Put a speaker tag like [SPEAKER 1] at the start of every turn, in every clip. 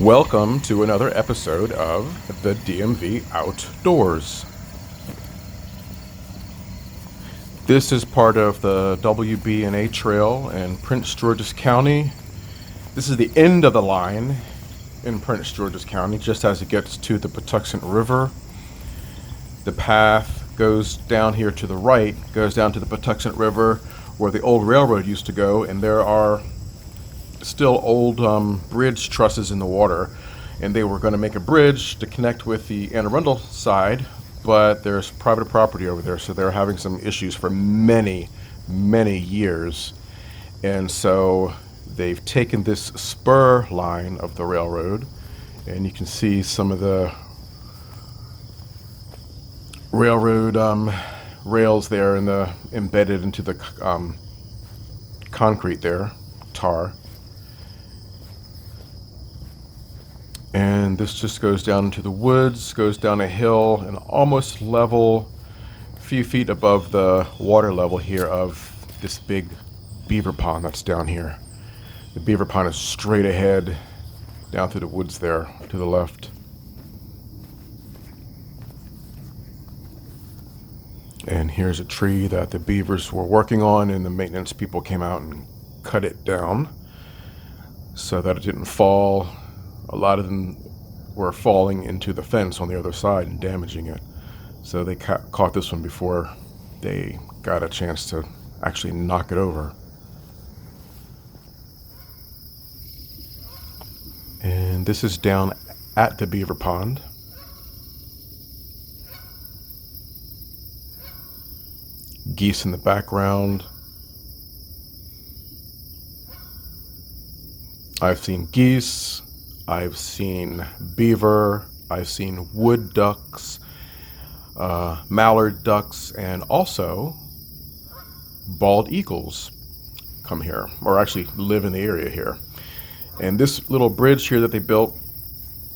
[SPEAKER 1] Welcome to another episode of the DMV Outdoors. This is part of the WB&A trail in Prince George's County. This is the end of the line in Prince George's County, just as it gets to the Patuxent River. The path goes down here to the right, goes down to the Patuxent River where the old railroad used to go, and there are still old bridge trusses in the water, and they were going to make a bridge to connect with the Anne Arundel side, but there's private property over there, so they're having some issues for many years. And so they've taken this spur line of the railroad, and you can see some of the railroad rails there in the embedded into the concrete there, tar. And this just goes down into the woods, goes down a hill, and almost level, a few feet above the water level here of this big beaver pond that's down here. The beaver pond is straight ahead down through the woods there to the left. And here's a tree that the beavers were working on, and the maintenance people came out and cut it down so that it didn't fall. A lot of them were falling into the fence on the other side and damaging it. So they caught this one before they got a chance to actually knock it over. And this is down at the beaver pond. Geese in the background. I've seen geese. I've seen beaver, I've seen wood ducks, mallard ducks, and also bald eagles come here, or actually live in the area here. And this little bridge here that they built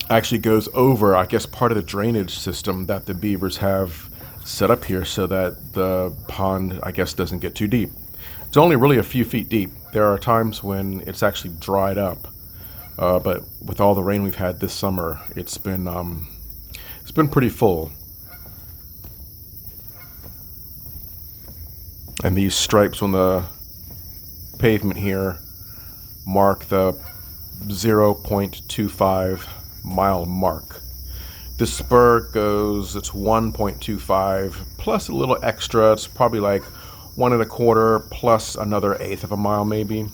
[SPEAKER 1] actually goes over, I guess, part of the drainage system that the beavers have set up here so that the pond, I guess, doesn't get too deep. It's only really a few feet deep. There are times when it's actually dried up. But with all the rain we've had this summer, it's been pretty full. And these stripes on the pavement here mark the 0.25 mile mark. This spur goes, it's 1.25 plus a little extra. It's probably like 1.25 plus another eighth of a mile maybe.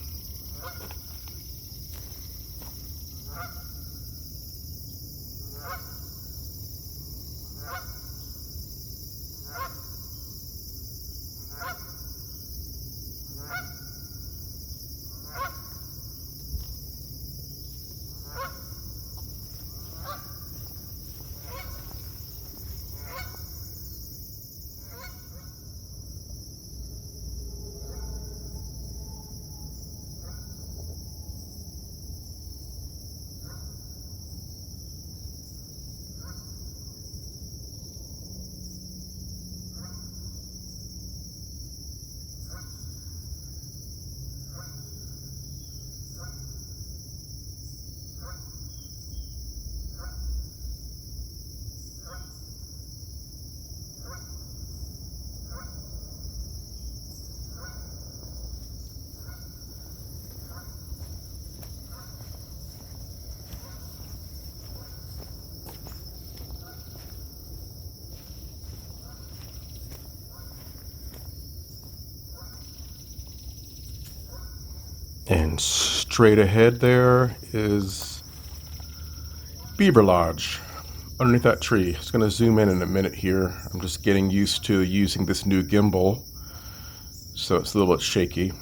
[SPEAKER 1] And straight ahead there is Beaver Lodge underneath that tree. It's going to zoom in a minute here. I'm just getting used to using this new gimbal, so it's a little bit shaky.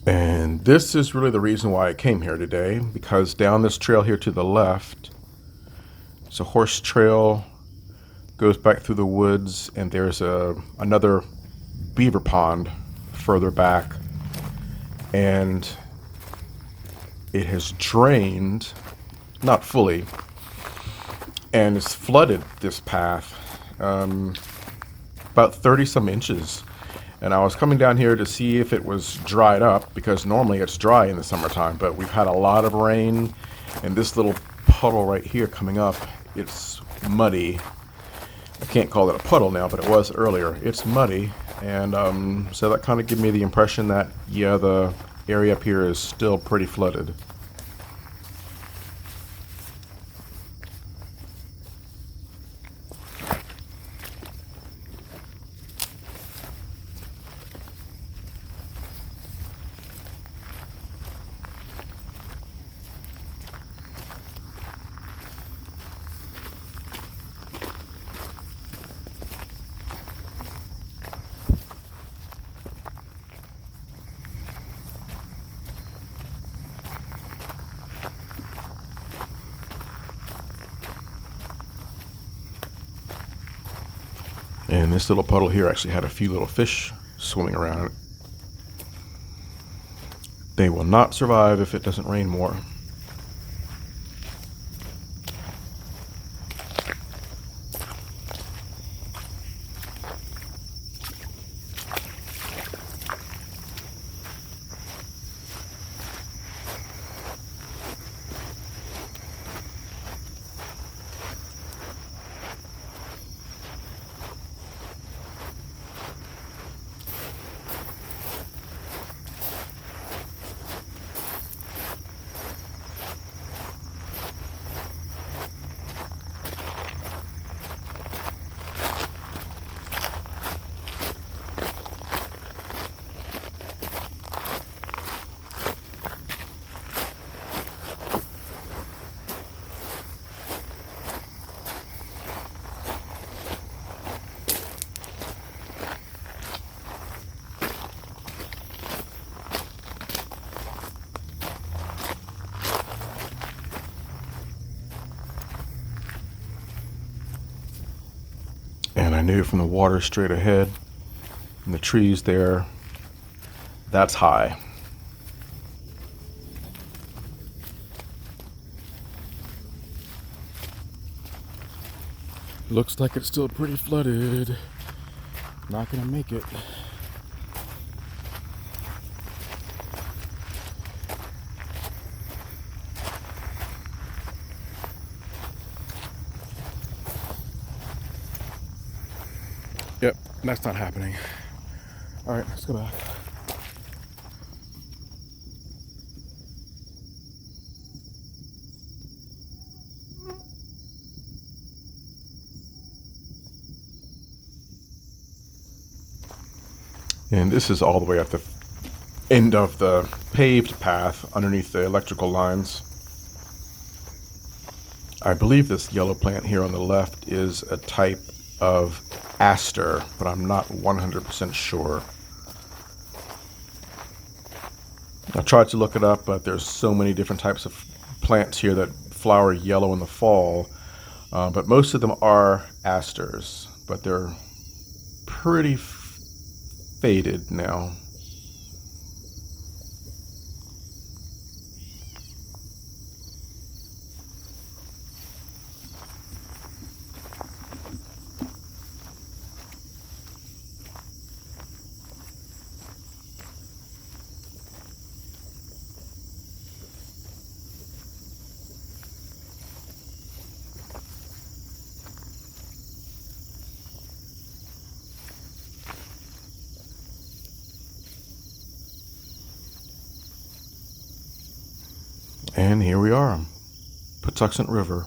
[SPEAKER 1] And this is really the reason why I came here today, because down this trail here to the left, it's a horse trail, goes back through the woods, and there's another beaver pond further back, and it has drained, not fully, and it's flooded this path about 30 some inches. And I was coming down here to see if it was dried up, because normally it's dry in the summertime, but we've had a lot of rain, and this little puddle right here coming up, it's muddy. I can't call it a puddle now, but it was earlier. It's muddy, and so that kind of gave me the impression that, yeah, the area up here is still pretty flooded. And this little puddle here actually had a few little fish swimming around it. They will not survive if it doesn't rain more. And I knew from the water straight ahead and the trees there, that's high. Looks like it's still pretty flooded. Not gonna make it. Yep, that's not happening. All right, let's go back. And this is all the way at the end of the paved path underneath the electrical lines. I believe this yellow plant here on the left is a type of aster, but I'm not 100% sure. I tried to look it up, but there's so many different types of plants here that flower yellow in the fall, but most of them are asters, but they're pretty faded now. And here we are, Patuxent River.